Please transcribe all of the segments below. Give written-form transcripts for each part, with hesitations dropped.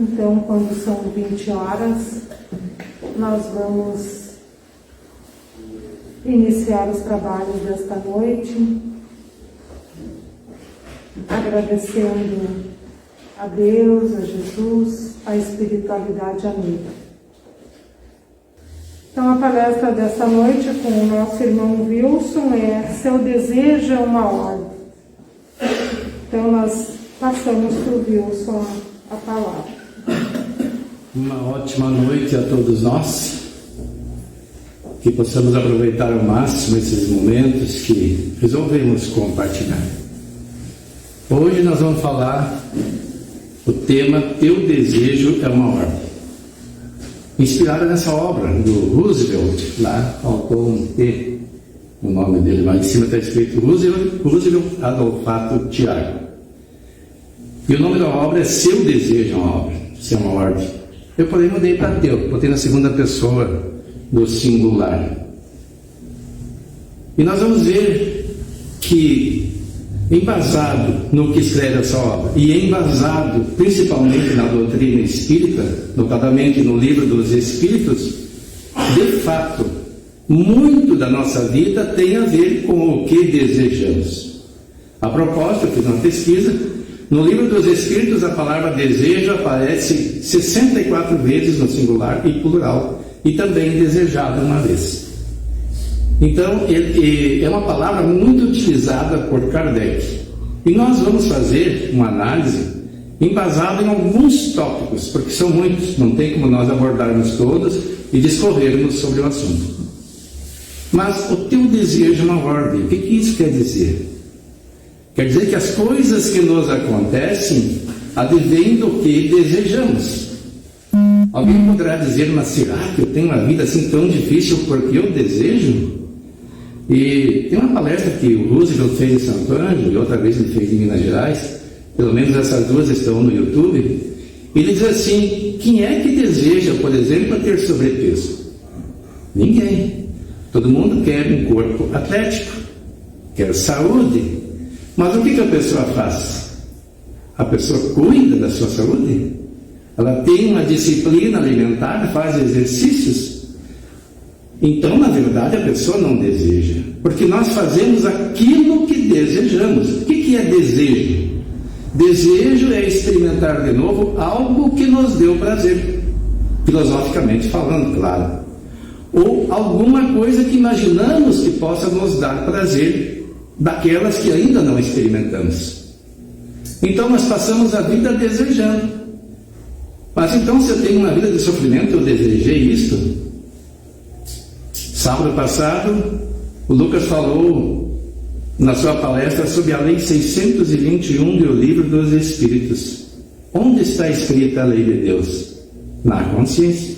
Então, quando são 20 horas, nós vamos iniciar os trabalhos desta noite, agradecendo a Deus, a Jesus, a espiritualidade amiga. Então, a palestra desta noite com o nosso irmão Wilson é Seu Desejo é uma Ordem. Então, nós passamos para o Wilson a palavra. Uma ótima noite a todos nós, que possamos aproveitar ao máximo esses momentos que resolvemos compartilhar. Hoje nós vamos falar o tema Teu Desejo é uma Ordem, inspirada nessa obra do Roosevelt. Lá faltou um T, o nome dele, lá em cima está escrito Roosevelt Adolfato Tiago, e o nome da obra é Seu Desejo é uma Obra, se é uma ordem. Eu, porém, mudei para teu, botei na segunda pessoa do singular. E nós vamos ver que, embasado no que escreve essa obra, e embasado principalmente na doutrina espírita, notadamente no livro dos Espíritos, de fato, muito da nossa vida tem a ver com o que desejamos. A propósito, eu fiz uma pesquisa. No livro dos Espíritos, a palavra desejo aparece 64 vezes no singular e plural, e também desejado uma vez. Então, é uma palavra muito utilizada por Kardec. E nós vamos fazer uma análise embasada em alguns tópicos, porque são muitos, não tem como nós abordarmos todos e discorrermos sobre o assunto. Mas o teu desejo é uma ordem. O que isso quer dizer? Quer dizer que as coisas que nos acontecem advêm do que desejamos. Alguém poderá dizer, mas será que eu tenho uma vida assim tão difícil porque eu desejo? E tem uma palestra que o Roosevelt fez em Santo Ângelo, e outra vez ele fez em Minas Gerais, pelo menos essas duas estão no YouTube. Ele diz assim, quem é que deseja, por exemplo, ter sobrepeso? Ninguém. Todo mundo quer um corpo atlético, quer saúde. Mas o que a pessoa faz? A pessoa cuida da sua saúde? Ela tem uma disciplina alimentar, faz exercícios? Então, na verdade, a pessoa não deseja. Porque nós fazemos aquilo que desejamos. O que é desejo? Desejo é experimentar de novo algo que nos deu prazer. Filosoficamente falando, claro. Ou alguma coisa que imaginamos que possa nos dar prazer, daquelas que ainda não experimentamos. Então nós passamos a vida desejando. Mas então, se eu tenho uma vida de sofrimento, eu desejei isto? Sábado passado, o Lucas falou na sua palestra sobre a Lei 621 do Livro dos Espíritos. Onde está escrita a lei de Deus? Na consciência.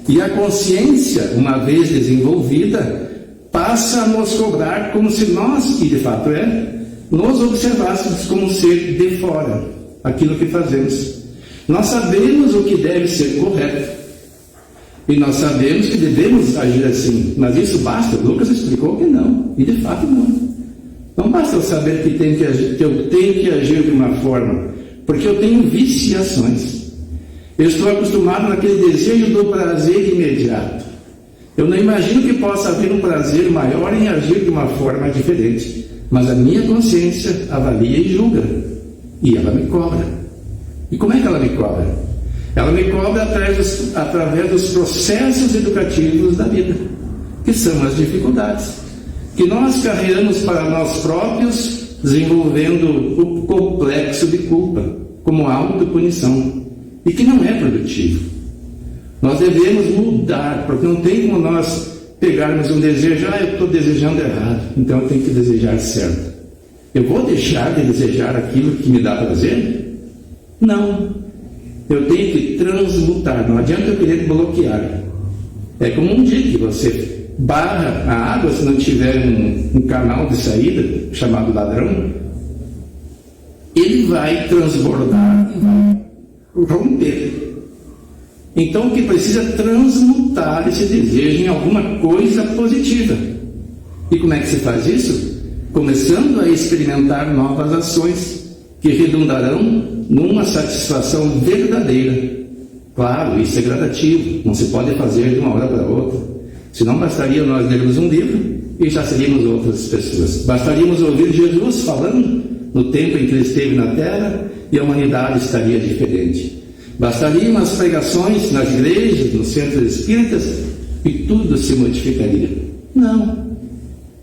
E a consciência, uma vez desenvolvida, passa a nos cobrar como se nós, e de fato nos observássemos como ser de fora, aquilo que fazemos. Nós sabemos o que deve ser correto, e nós sabemos que devemos agir assim, mas isso basta? O Lucas explicou que não, e de fato não. Não basta eu saber que eu tenho que agir de uma forma, porque eu tenho viciações. Eu estou acostumado naquele desejo do prazer imediato. Eu não imagino que possa haver um prazer maior em agir de uma forma diferente, mas a minha consciência avalia e julga, e ela me cobra. E como é que ela me cobra? Ela me cobra através dos processos educativos da vida, que são as dificuldades, que nós carregamos para nós próprios, desenvolvendo o complexo de culpa, como autopunição, e que não é produtivo. Nós devemos mudar, porque não tem como nós pegarmos um desejo, eu estou desejando errado, então eu tenho que desejar certo. Eu vou deixar de desejar aquilo que me dá prazer? Não. Eu tenho que transmutar, não adianta eu querer bloquear. É como um dique, você barra a água, se não tiver um canal de saída, chamado ladrão, ele vai transbordar e vai romper. Então o que precisa é transmutar esse desejo em alguma coisa positiva. E como é que se faz isso? Começando a experimentar novas ações que redundarão numa satisfação verdadeira. Claro, isso é gradativo, não se pode fazer de uma hora para outra. Senão bastaria nós lermos um livro e já seríamos outras pessoas. Bastaríamos ouvir Jesus falando no tempo em que ele esteve na Terra e a humanidade estaria diferente. Bastariam as pregações nas igrejas, nos centros espíritas e tudo se modificaria. Não.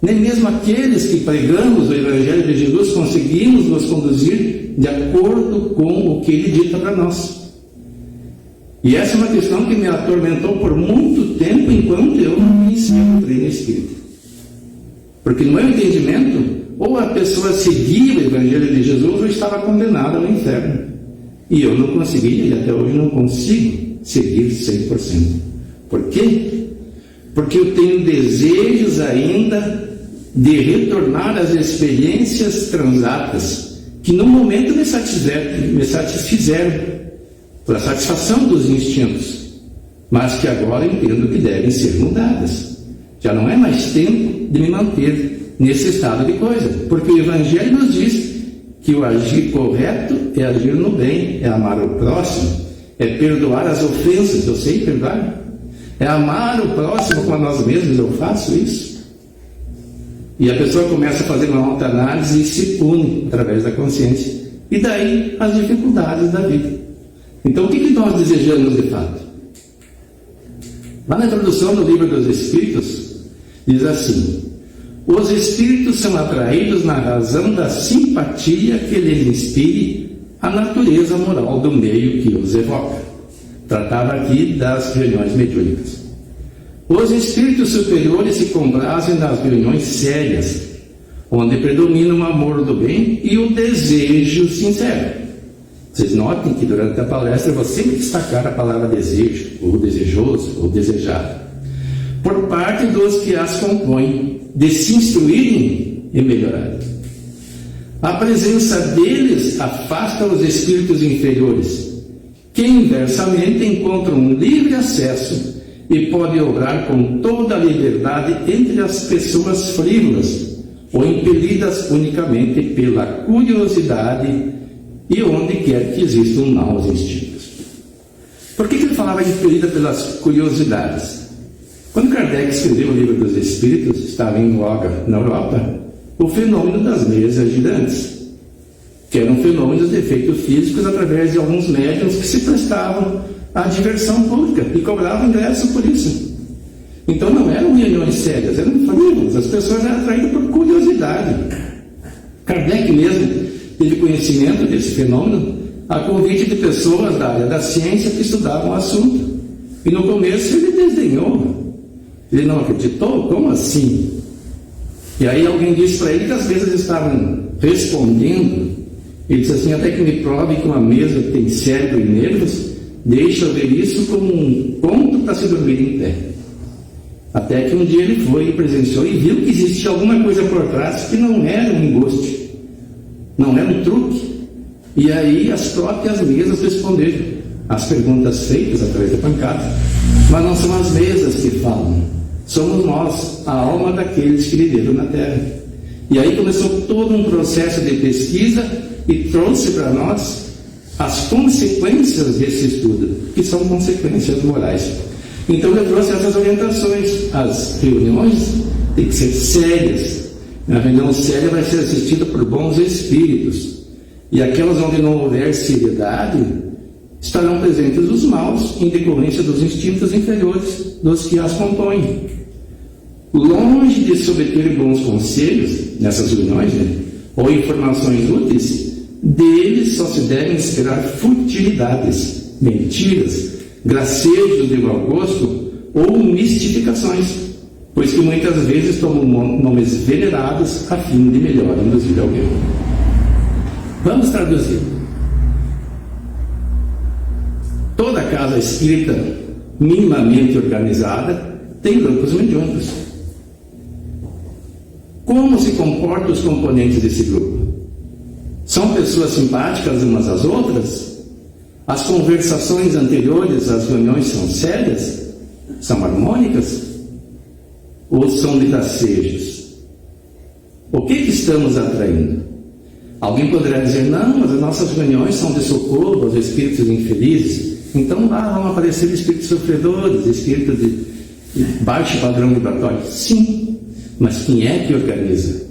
Nem mesmo aqueles que pregamos o Evangelho de Jesus conseguimos nos conduzir de acordo com o que ele dita para nós. E essa é uma questão que me atormentou por muito tempo enquanto eu não conhecia a doutrina espírita. Porque no meu entendimento, ou a pessoa seguia o Evangelho de Jesus ou estava condenada ao inferno. E eu não conseguia e até hoje não consigo seguir 100%. Por quê? Porque eu tenho desejos ainda de retornar às experiências transatas que no momento me satisfizeram pela satisfação dos instintos, mas que agora entendo que devem ser mudadas. Já não é mais tempo de me manter nesse estado de coisa, porque o Evangelho nos diz que o agir correto é agir no bem, é amar o próximo, é perdoar as ofensas. Eu sei perdoar, é amar o próximo como a nós mesmos. Eu faço isso. E a pessoa começa a fazer uma autoanálise e se pune através da consciência. E daí as dificuldades da vida. Então o que nós desejamos de fato? Lá na introdução do Livro dos Espíritos, diz assim: os espíritos são atraídos na razão da simpatia que lhes inspire a natureza moral do meio que os evoca. Tratava aqui das reuniões mediúnicas. Os espíritos superiores se comprazem nas reuniões sérias, onde predomina o amor do bem e o desejo sincero. Vocês notem que durante a palestra eu vou sempre destacar a palavra desejo, ou desejoso, ou desejado, por parte dos que as compõem, de se instruírem e melhorarem. A presença deles afasta os espíritos inferiores, que inversamente encontram um livre acesso e podem obrar com toda a liberdade entre as pessoas frívolas ou impelidas unicamente pela curiosidade e onde quer que existam maus instintos. Por que ele falava impelida pelas curiosidades? Quando Kardec escreveu o Livro dos Espíritos, estava em voga na Europa o fenômeno das mesas girantes, que eram fenômenos de efeitos físicos através de alguns médiuns que se prestavam à diversão pública e cobravam ingresso por isso. Então não eram reuniões sérias, eram frívolas, as pessoas eram atraídas por curiosidade. Kardec mesmo teve conhecimento desse fenômeno a convite de pessoas da área da ciência que estudavam o assunto. E no começo ele desdenhou, ele não acreditou. Como assim? E aí alguém disse para ele que as mesas estavam respondendo. Ele disse assim: até que me prove que uma mesa tem cérebro e nervos, deixa eu ver isso como um ponto para se dormir em pé. Até que um dia ele foi e presenciou e viu que existia alguma coisa por trás que não era um embuste, não era um truque. E aí as próprias mesas responderam as perguntas feitas através da pancada. Mas não são as mesas que falam, somos nós, a alma daqueles que viveram na Terra. E aí começou todo um processo de pesquisa e trouxe para nós as consequências desse estudo, que são consequências morais. Então eu trouxe essas orientações. As reuniões têm que ser sérias. A reunião séria vai ser assistida por bons espíritos. E aquelas onde não houver seriedade, estarão presentes os maus em decorrência dos instintos inferiores dos que as compõem. Longe de se obter bons conselhos nessas reuniões, ou informações úteis, deles só se devem esperar futilidades, mentiras, gracejos de mau gosto ou mistificações, pois que muitas vezes tomam nomes venerados a fim de melhor induzir alguém. Vamos traduzir. Toda casa espírita minimamente organizada tem grupos mediúnicos. Como se comportam os componentes desse grupo? São pessoas simpáticas umas às outras? As conversações anteriores às reuniões são sérias? São harmônicas? Ou são de gracejos? O que estamos atraindo? Alguém poderá dizer, não, mas as nossas reuniões são de socorro aos espíritos infelizes. Então lá vão aparecer espíritos sofredores, espíritos de baixo padrão vibratório. Sim, mas quem é que organiza?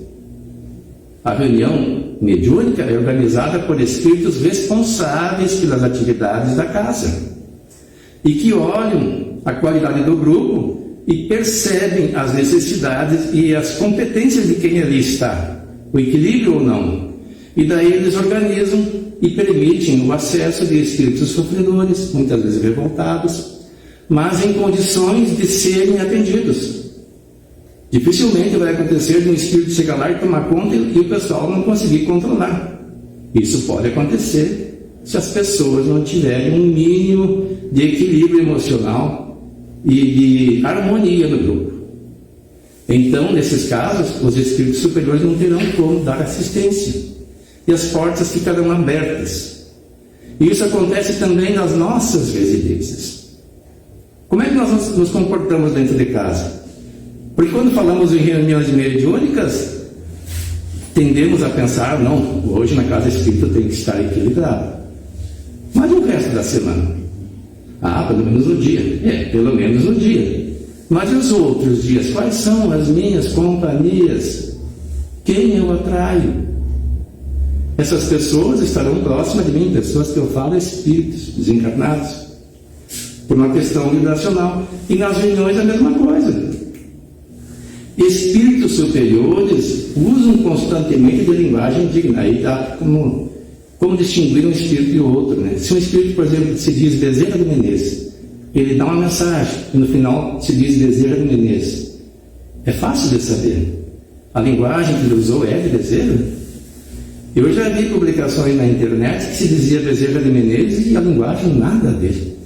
A reunião mediúnica é organizada por espíritos responsáveis pelas atividades da casa e que olham a qualidade do grupo e percebem as necessidades e as competências de quem ali está, o equilíbrio ou não. E daí eles organizam e permitem o acesso de espíritos sofredores, muitas vezes revoltados, mas em condições de serem atendidos. Dificilmente vai acontecer de um espírito chegar lá e tomar conta e o pessoal não conseguir controlar. Isso pode acontecer se as pessoas não tiverem um mínimo de equilíbrio emocional e de harmonia no grupo. Então, nesses casos, os espíritos superiores não terão como dar assistência e as portas ficarão abertas. E isso acontece também nas nossas residências. Como é que nós nos comportamos dentro de casa? Porque quando falamos em reuniões mediúnicas, tendemos a pensar, não, hoje na casa espírita tem que estar equilibrado. Mas o resto da semana? Pelo menos no dia. Pelo menos no dia. Mas e os outros dias? Quais são as minhas companhias? Quem eu atraio? Essas pessoas estarão próximas de mim, pessoas que eu falo espíritos desencarnados, por uma questão vibracional. E nas reuniões é a mesma coisa. Espíritos superiores usam constantemente de linguagem digna. Aí dá como distinguir um espírito de outro, né? Se um espírito, por exemplo, se diz Bezerra de Menezes, ele dá uma mensagem e no final se diz Bezerra de Menezes. É fácil de saber. A linguagem que ele usou é de Bezerra. Eu já vi publicações na internet que se dizia Bezerra de Menezes e a linguagem nada a ver.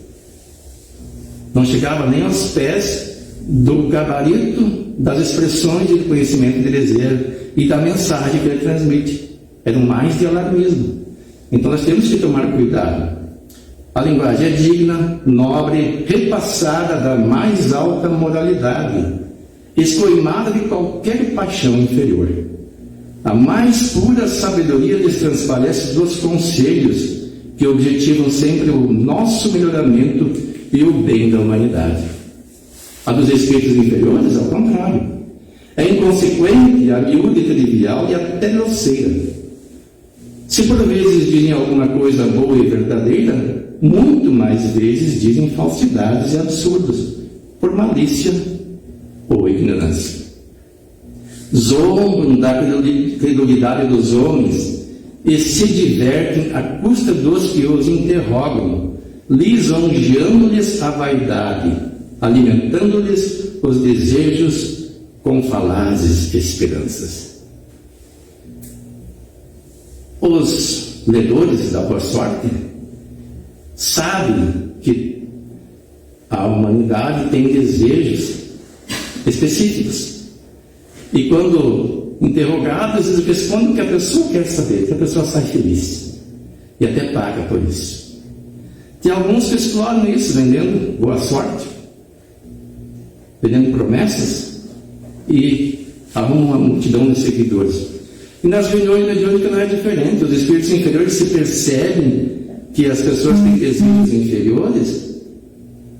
Não chegava nem aos pés do gabarito das expressões de conhecimento de Bezerra e da mensagem que ele transmite. Era mais de alarmismo. Então nós temos que tomar cuidado. A linguagem é digna, nobre, repassada da mais alta moralidade, escoimada de qualquer paixão inferior. A mais pura sabedoria lhes transparece dos conselhos que objetivam sempre o nosso melhoramento e o bem da humanidade. A dos espíritos inferiores, ao contrário, é inconsequente, amiúda e trivial e até grosseira. Se por vezes dizem alguma coisa boa e verdadeira, muito mais vezes dizem falsidades e absurdos, por malícia ou ignorância. Zombam da credulidade dos homens e se divertem à custa dos que os interrogam, lisonjeando-lhes a vaidade, alimentando-lhes os desejos com falazes esperanças. Os ledores da boa sorte sabem que a humanidade tem desejos específicos. E quando interrogados, eles respondem o que a pessoa quer saber, que a pessoa sai feliz. E até paga por isso. Tem alguns que exploram isso, vendendo boa sorte, vendendo promessas, e arrumam uma multidão de seguidores. E nas reuniões mediúnicas não é diferente. Os espíritos inferiores se percebem que as pessoas têm desejos inferiores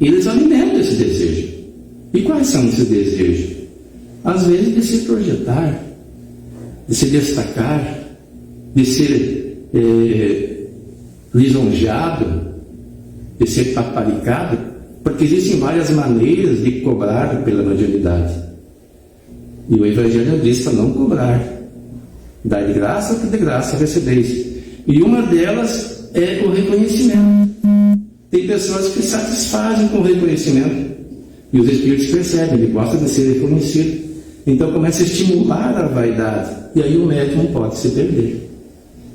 e eles alimentam esse desejo. E quais são esses desejos? Às vezes de se projetar, de se destacar, de ser lisonjeado, de ser paparicado, porque existem várias maneiras de cobrar pela mediunidade. E o Evangelho diz para não cobrar. Dai de graça, que de graça recebeis. E uma delas é o reconhecimento. Tem pessoas que satisfazem com o reconhecimento. E os espíritos percebem, ele gosta de ser reconhecido. Então começa a estimular a vaidade. E aí o médium pode se perder.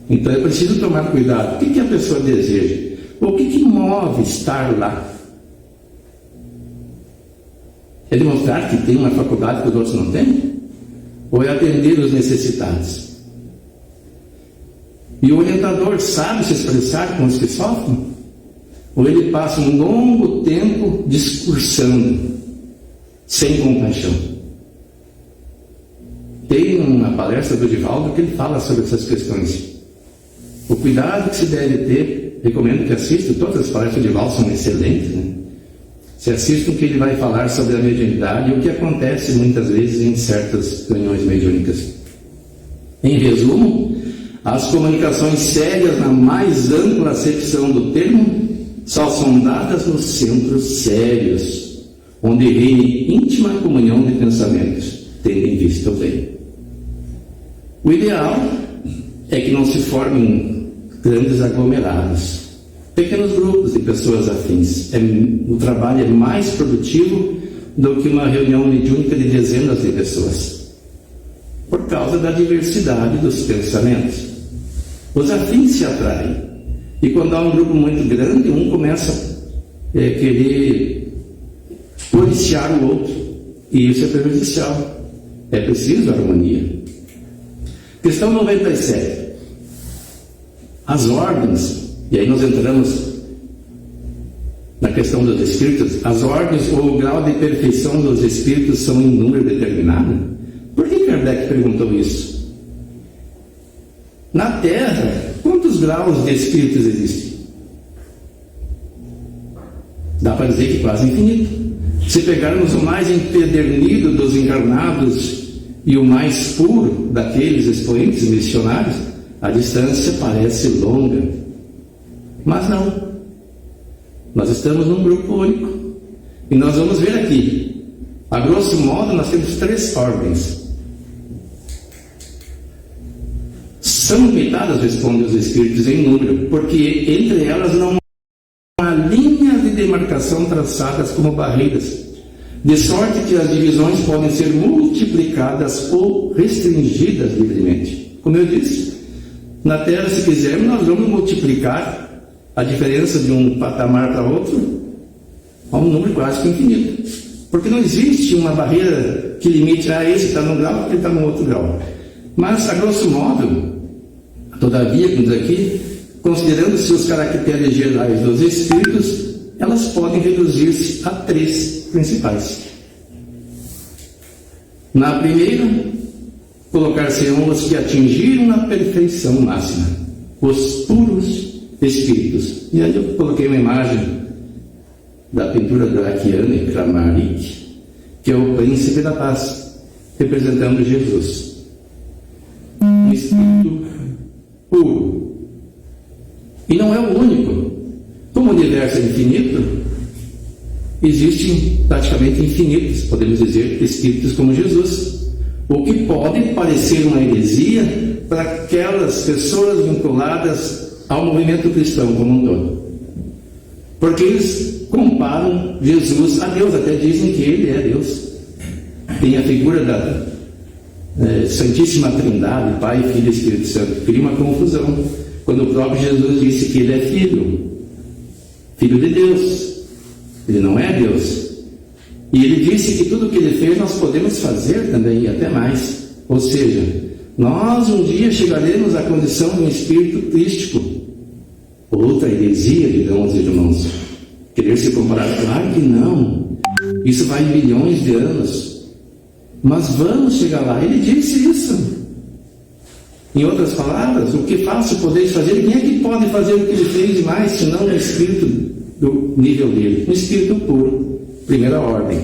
Então é preciso tomar cuidado. O que a pessoa deseja? O que move estar lá? É demonstrar que tem uma faculdade que os outros não têm? Ou é atender os necessitados? E o orientador sabe se expressar com os que sofrem? ou ele passa um longo tempo discursando, sem compaixão. Tem uma palestra do Divaldo que ele fala sobre essas questões. O cuidado que se deve ter, recomendo que assista, todas as palestras do Divaldo são excelentes, né? Se assistam, que ele vai falar sobre a mediunidade e o que acontece muitas vezes em certas reuniões mediúnicas. Em resumo, as comunicações sérias, na mais ampla acepção do termo, só são dadas nos centros sérios, onde reine íntima comunhão de pensamentos, tendo em vista o bem. O ideal é que não se formem grandes aglomerados, pequenos grupos de pessoas afins. O trabalho é mais produtivo do que uma reunião mediúnica de dezenas de pessoas, por causa da diversidade dos pensamentos. Os afins se atraem, e quando há um grupo muito grande, um começa a querer policiar o outro, e isso é prejudicial. É preciso harmonia. Questão 97. As ordens, e aí nós entramos na questão dos espíritos. As ordens ou o grau de perfeição dos espíritos são em número determinado? Por que Kardec perguntou isso? Na Terra, quantos graus de espíritos existem? Dá para dizer que quase infinito. Se pegarmos o mais empedernido dos encarnados e o mais puro daqueles expoentes missionários, a distância parece longa. Mas não. Nós estamos num grupo único. E nós vamos ver aqui. A grosso modo, nós temos 3 ordens. São limitadas, respondem os espíritos, em número, porque entre elas não há linhas de demarcação traçadas como barreiras, de sorte que as divisões podem ser multiplicadas ou restringidas livremente. Como eu disse, na Terra, se quisermos, nós vamos multiplicar a diferença de um patamar para outro a um número quase que infinito, porque não existe uma barreira que limite, esse está num grau, ele está num outro grau. Mas, a grosso modo, todavia, como diz aqui, considerando-se os caracteres gerais dos espíritos, elas podem reduzir-se a 3 principais. Na primeira, colocar-se-ão os que atingiram a perfeição máxima, os puros espíritos. E aí eu coloquei uma imagem da pintura draquiana e Kramaric, que é o príncipe da paz, representando Jesus, um espírito puro. E não é o único. Como o universo é infinito, existem praticamente infinitos, podemos dizer, espíritos como Jesus, o que pode parecer uma heresia para aquelas pessoas vinculadas ao movimento cristão como um todo, porque eles comparam Jesus a Deus, até dizem que ele é Deus. Tem a figura da Santíssima Trindade, Pai, Filho e Espírito Santo. Cria uma confusão quando o próprio Jesus disse que ele é filho de Deus. Ele não é Deus. E ele disse que tudo o que ele fez nós podemos fazer também, e até mais. Ou seja, nós um dia chegaremos à condição de um espírito crístico. Outra heresia, digamos, irmãos. Querer se comparar? Claro que não. Isso vai em bilhões de anos. Mas vamos chegar lá. Ele disse isso. Em outras palavras, o que faço podeis fazer? Quem é que pode fazer o que ele fez mais, senão um espírito do nível dele? Um espírito puro. Primeira ordem.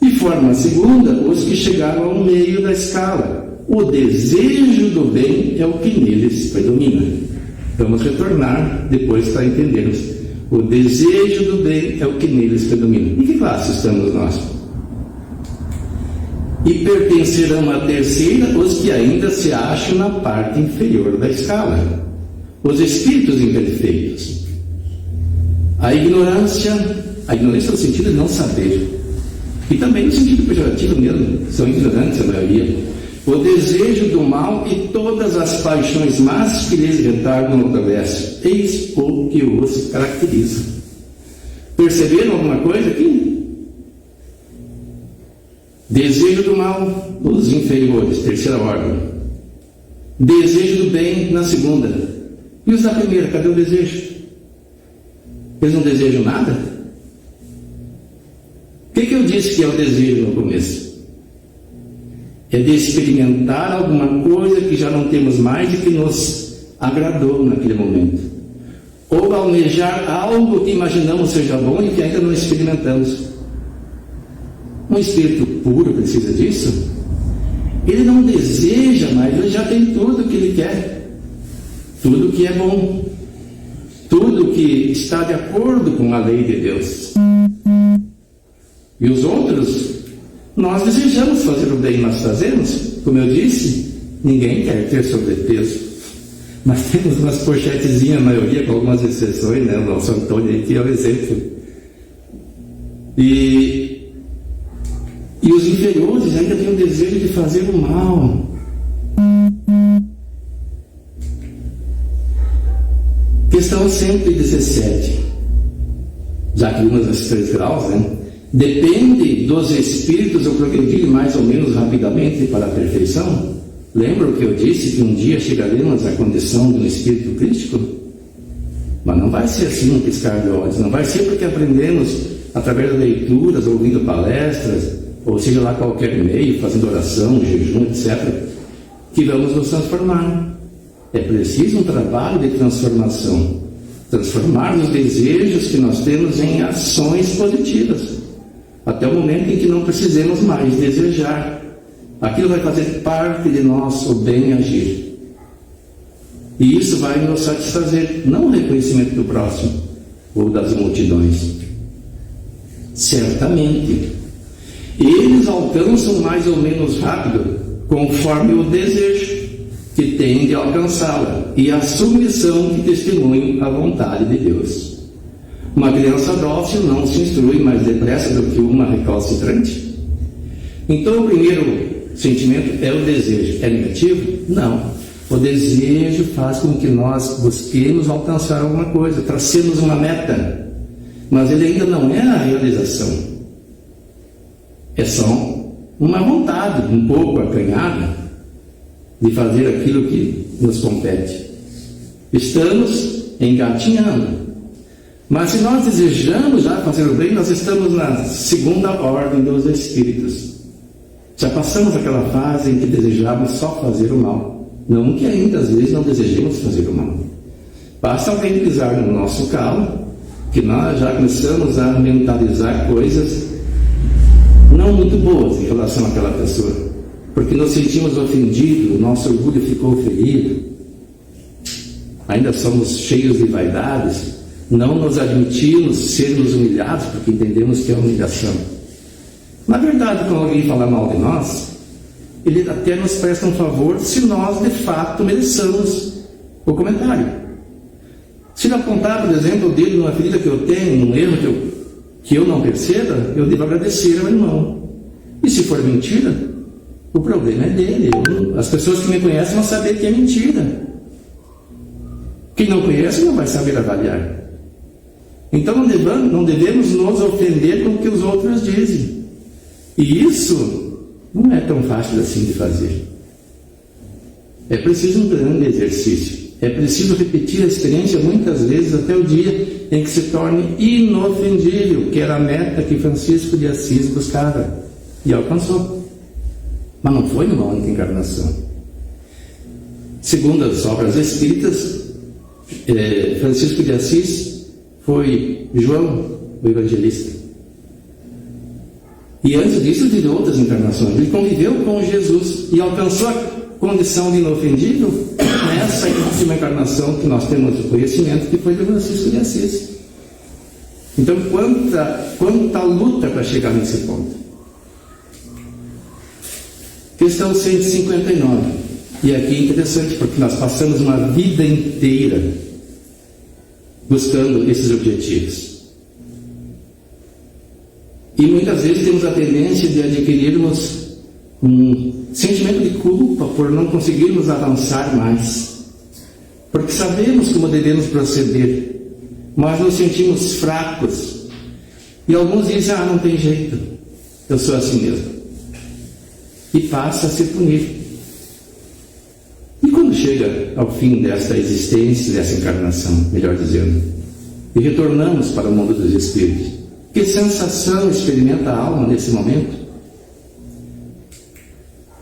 E forma segunda, os que chegaram ao meio da escala. O desejo do bem é o que neles predomina. Vamos retornar depois para entendermos. O desejo do bem é o que neles predomina. Em que classe estamos nós? E pertencerão à terceira os que ainda se acham na parte inferior da escala, os espíritos imperfeitos. A ignorância no sentido de não saber, e também no sentido pejorativo mesmo, são ignorantes a maioria. O desejo do mal e todas as paixões más que lhes retardam o progresso, eis o que os caracteriza. Perceberam alguma coisa aqui? Desejo do mal, os inferiores, terceira ordem. Desejo do bem, na segunda. E os da primeira, cadê o desejo? Eles não desejam nada? O que eu disse que é o desejo no começo? É de experimentar alguma coisa que já não temos mais e que nos agradou naquele momento. Ou almejar algo que imaginamos seja bom e que ainda não experimentamos. Um espírito puro precisa disso? Ele não deseja mais, ele já tem tudo o que ele quer. Tudo que é bom. Tudo que está de acordo com a lei de Deus. E os outros, nós desejamos fazer o bem, nós fazemos. Como eu disse, ninguém quer ter sobrepeso. Mas temos umas pochetezinhas, a maioria, com algumas exceções, né? O nosso Antônio aí, que é o exemplo. E os inferiores ainda têm o desejo de fazer o mal. Questão 117. Já que vimos esses 3 graus, né? Depende dos espíritos eu progredir mais ou menos rapidamente para a perfeição? Lembra o que eu disse, que um dia chegaremos à condição de um espírito crítico? Mas não vai ser assim um piscar de olhos, não vai ser porque aprendemos através de leituras, ouvindo palestras, ou seja lá qualquer meio, fazendo oração, jejum, etc., que vamos nos transformar. É preciso um trabalho de transformação, transformar os desejos que nós temos em ações positivas, até o momento em que não precisemos mais desejar. Aquilo vai fazer parte de nosso bem agir. E isso vai nos satisfazer, não o reconhecimento do próximo ou das multidões. Certamente, eles alcançam mais ou menos rápido, conforme o desejo que têm de alcançá-la e a submissão que testemunham a vontade de Deus. Uma criança dócil não se instrui mais depressa do que uma recalcitrante. Então, o primeiro sentimento é o desejo. É negativo? Não. O desejo faz com que nós busquemos alcançar alguma coisa, tracemos uma meta, mas ele ainda não é a realização. É só uma vontade, um pouco acanhada, de fazer aquilo que nos compete. Estamos engatinhando. Mas se nós desejamos já fazer o bem, nós estamos na segunda ordem dos espíritos. Já passamos aquela fase em que desejávamos só fazer o mal. Não que ainda às vezes não desejemos fazer o mal. Basta alguém pisar no nosso calo, que nós já começamos a mentalizar coisas não muito boas em relação àquela pessoa, porque nos sentimos ofendidos, o nosso orgulho ficou ferido, ainda somos cheios de vaidades, não nos admitimos sermos humilhados, porque entendemos que é humilhação. Na verdade, quando alguém fala mal de nós, ele até nos presta um favor se nós de fato mereçamos o comentário. Se ele apontar, por exemplo, o dedo numa ferida que eu tenho, num erro que eu não perceba, eu devo agradecer ao irmão. E se for mentira, o problema é dele. As pessoas que me conhecem vão saber que é mentira. Quem não conhece não vai saber avaliar. Então não devemos nos ofender com o que os outros dizem. E isso não é tão fácil assim de fazer. É preciso um grande exercício. É preciso repetir a experiência muitas vezes até o dia em que se torne inofendível, que era a meta que Francisco de Assis buscava e alcançou. Mas não foi numa única encarnação. Segundo as obras espíritas, Francisco de Assis foi João, o evangelista. E antes disso, teve outras encarnações. Ele conviveu com Jesus e alcançou a condição de inofendível nessa última encarnação que nós temos o conhecimento, que foi de Francisco de Assis. Então, quanta luta para chegar nesse ponto. Questão 159. E aqui é interessante, porque nós passamos uma vida inteira buscando esses objetivos. E muitas vezes temos a tendência de adquirirmos um sentimento de culpa por não conseguirmos avançar mais. Porque sabemos como devemos proceder, mas nos sentimos fracos. E alguns dizem, não tem jeito, eu sou assim mesmo. E passa a se punir. E quando chega ao fim desta existência, dessa encarnação, melhor dizendo, e retornamos para o mundo dos espíritos. Que sensação experimenta a alma nesse momento?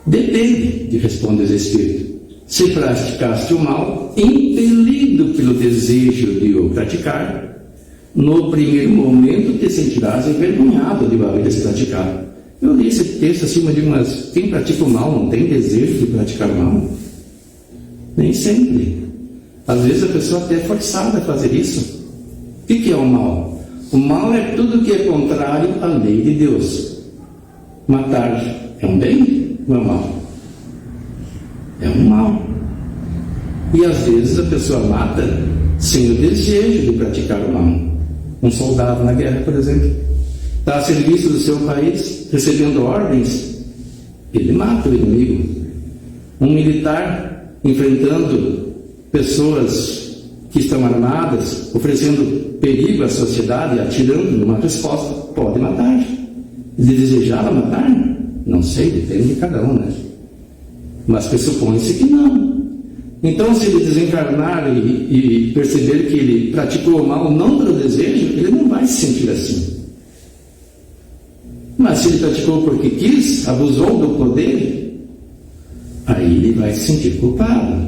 Depende, que responde os espíritos. Se praticaste o mal, impelido pelo desejo de o praticar, no primeiro momento te sentirás envergonhado de o haveres praticado. Eu li esse texto acima de umas... Quem pratica o mal não tem desejo de praticar o mal? Nem sempre. Às vezes a pessoa até é forçada a fazer isso. O que é o mal? O mal é tudo que é contrário à lei de Deus. Matar é um bem ou é um mal? É um mal. E às vezes a pessoa mata sem o desejo de praticar o mal. Um soldado na guerra, por exemplo, está a serviço do seu país, recebendo ordens, ele mata o inimigo. Um militar enfrentando pessoas que estão armadas, oferecendo perigo à sociedade, atirando numa resposta, pode matar. Ele desejava matar? Não sei, depende de cada um, né? Mas pressupõe-se que não. Então, se ele desencarnar e perceber que ele praticou o mal não pelo desejo, ele não vai se sentir assim. Mas se ele praticou porque quis, abusou do poder, aí ele vai se sentir culpado,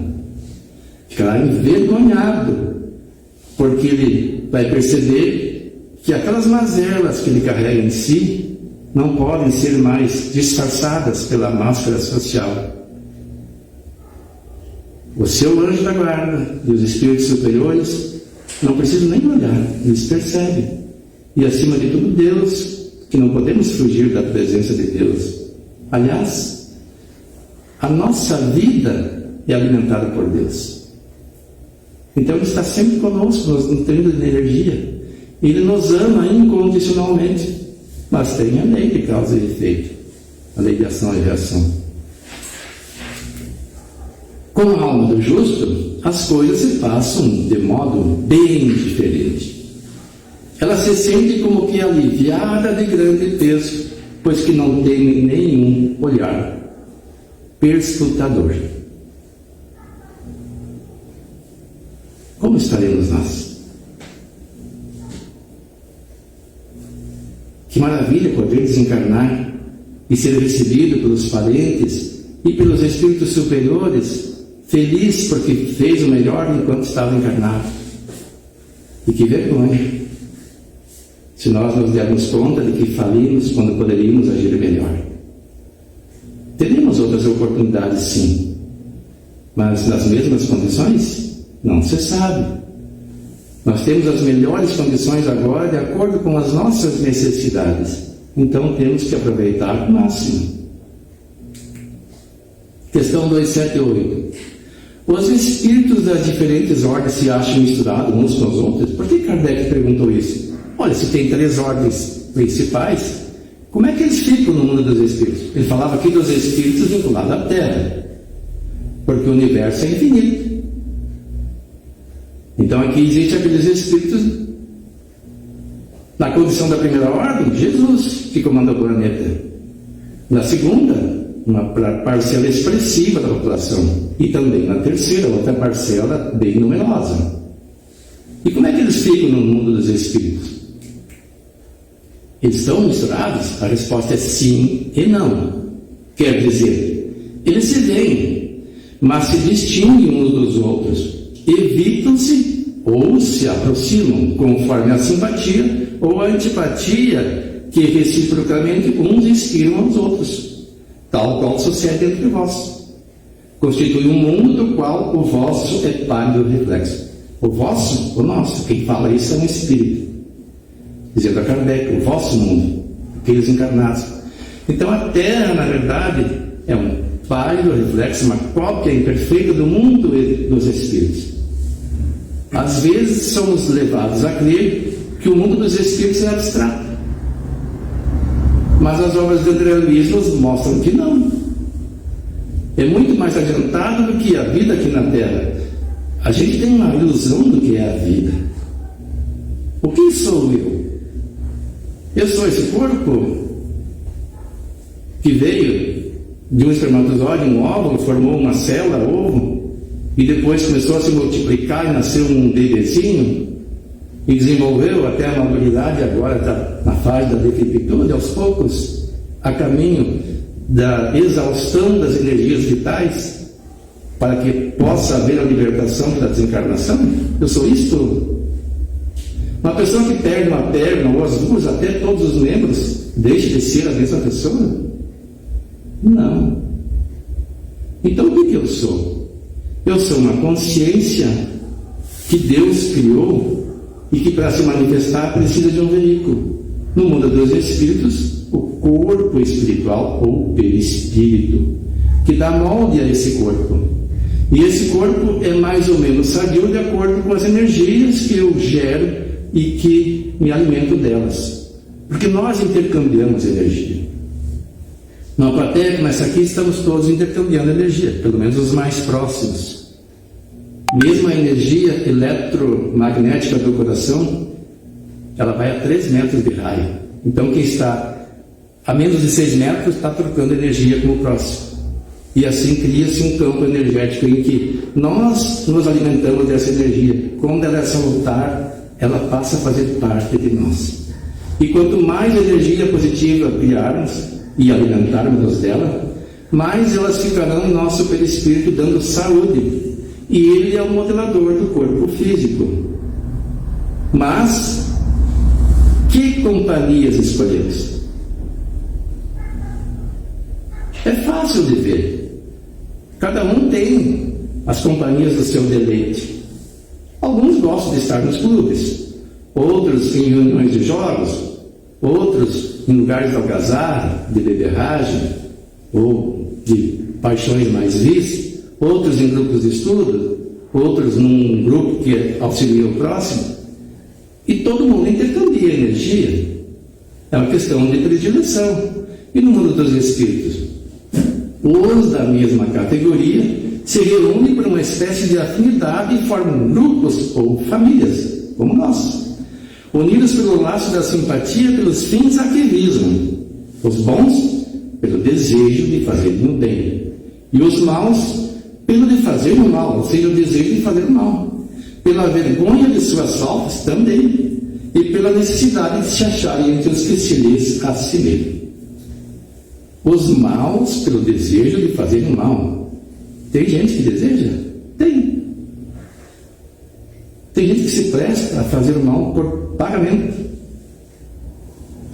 ficará envergonhado, porque ele vai perceber que aquelas mazelas que ele carrega em si não podem ser mais disfarçadas pela máscara social. O seu anjo da guarda e os espíritos superiores não precisam nem olhar, eles percebem. E acima de tudo Deus, que não podemos fugir da presença de Deus. Aliás, a nossa vida é alimentada por Deus. Então Ele está sempre conosco, nos nutrindo de energia. Ele nos ama incondicionalmente, mas tem a lei de causa e efeito, a lei de ação e reação. Com a alma do justo, as coisas se passam de modo bem diferente. Ela se sente como que aliviada de grande peso, pois que não tem nenhum olhar perscrutador. Como estaremos nós? Que maravilha poder desencarnar e ser recebido pelos parentes e pelos espíritos superiores, feliz porque fez o melhor enquanto estava encarnado. E que vergonha se nós nos dermos conta de que falimos quando poderíamos agir melhor. Teremos outras oportunidades, sim, mas nas mesmas condições? Não se sabe. Nós temos as melhores condições agora de acordo com as nossas necessidades, então temos que aproveitar o máximo. Questão 278. Os espíritos das diferentes ordens se acham misturados uns com os outros? Por que Kardec perguntou isso? Olha, se tem 3 ordens principais, como é que eles ficam no mundo dos espíritos? Ele falava aqui dos espíritos vinculados à Terra, porque o universo é infinito. Então aqui existe aqueles espíritos na condição da primeira ordem, Jesus, que comanda o planeta. Na segunda, uma parcela expressiva da população. E também na terceira, outra parcela bem numerosa. E como é que eles ficam no mundo dos espíritos? Eles estão misturados? A resposta é sim e não. Quer dizer, eles se veem, mas se distinguem uns dos outros. Evitam-se ou se aproximam, conforme a simpatia ou a antipatia que reciprocamente uns inspiram aos outros, tal qual sucede entre vós. Constitui um mundo do qual o vosso é pálido reflexo. O vosso, o nosso, quem fala isso é um espírito. Dizendo a Kardec, o vosso mundo, aqueles encarnados. Então a Terra, na verdade, é um pálido reflexo, uma cópia imperfeita do mundo dos espíritos. Às vezes somos levados a crer que o mundo dos espíritos é abstrato. Mas as obras do André Luiz nos mostram que não. É muito mais adiantado do que a vida aqui na Terra. A gente tem uma ilusão do que é a vida. O que sou eu? Eu sou esse corpo que veio de um espermatozoide, um óvulo, formou uma célula, ovo, e depois começou a se multiplicar e nasceu um bebezinho. e desenvolveu até a maturidade, agora está na fase da decrepitude, aos poucos, a caminho da exaustão das energias vitais, para que possa haver a libertação da desencarnação? Eu sou isto? Uma pessoa que perde uma perna, ou as duas, até todos os membros, deixa de ser a mesma pessoa? Não. Então o que eu sou? Eu sou uma consciência que Deus criou e que, para se manifestar, precisa de um veículo. No mundo dos espíritos, o corpo espiritual ou perispírito, que dá molde a esse corpo. E esse corpo é mais ou menos sadio de acordo com as energias que eu gero e que me alimento delas. Porque nós intercambiamos energia. Na plateia, mas aqui estamos todos intercambiando energia, pelo menos os mais próximos. Mesmo a energia eletromagnética do coração, ela vai a 3 metros de raio. Então quem está a menos de 6 metros está trocando energia com o próximo. E assim cria-se um campo energético em que nós nos alimentamos dessa energia. Quando ela é salutar, ela passa a fazer parte de nós. E quanto mais energia positiva criarmos e alimentarmos dela, mais elas ficarão em nosso perispírito dando saúde. E ele é o modelador do corpo físico. Mas que companhias escolhemos? É fácil de ver. Cada um tem as companhias do seu deleite. Alguns gostam de estar nos clubes, outros em reuniões de jogos, outros em lugares de algazarra, de beberragem ou de paixões mais vis, outros em grupos de estudo, outros num grupo que auxilia o próximo. E todo mundo intercambia energia. É uma questão de predileção. E no mundo dos espíritos, os da mesma categoria se reúnem por uma espécie de afinidade e formam grupos ou famílias, como nós, unidos pelo laço da simpatia pelos fins a que visam. Os bons, pelo desejo de fazerem o bem, e os maus, pelo de fazer o mal, ou seja, o desejo de fazer o mal, pela vergonha de suas faltas também, e pela necessidade de se acharem entre os que se lhes assemelham. Os maus pelo desejo de fazer o mal. Tem gente que deseja? Tem. Tem gente que se presta a fazer o mal por pagamento.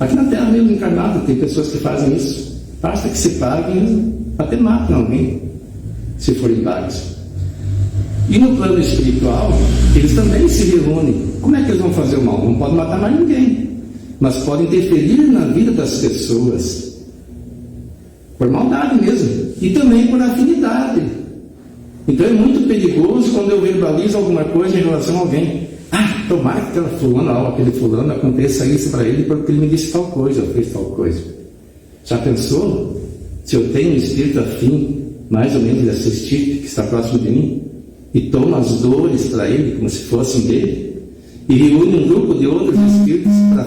Aqui na Terra mesmo encarnado tem pessoas que fazem isso. Basta que se paguem, até matam alguém, se forem pagos. E no plano espiritual, eles também se reúnem. Como é que eles vão fazer o mal? Não podem matar mais ninguém, mas podem interferir na vida das pessoas. Por maldade mesmo, e também por afinidade. Então é muito perigoso quando eu verbalizo alguma coisa em relação a alguém. Ah, tomara que aquela fulana ou aquele fulano aconteça isso para ele porque ele me disse tal coisa, ou fez tal coisa. Já pensou? Se eu tenho um espírito afim, mais ou menos desse tipo, que está próximo de mim, e tomo as dores para ele como se fossem dele, e reúne um grupo de outros espíritos para